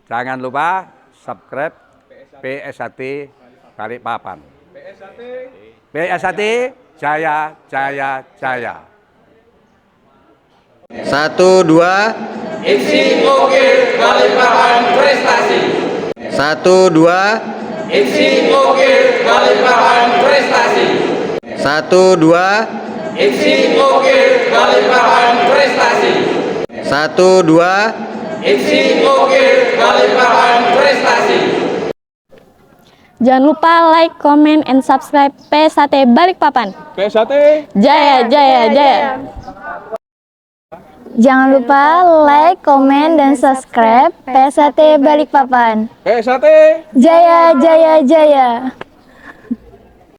Jangan lupa subscribe PSHT Balikpapan. PSHT Jaya Jaya Jaya. 1, 2. Iksi oke, Balikpapan prestasi. 1, 2. Iksi oke, Balikpapan prestasi. 1, 2. Iksi oke, Balikpapan prestasi. 1, 2. Iksi oke, Balikpapan prestasi. Jangan lupa like, comment, and subscribe PSHT Balikpapan. PSHT Jaya Jaya Jaya. Jangan lupa like, comment, dan subscribe PSHT Balikpapan. PSHT Jaya Jaya Jaya.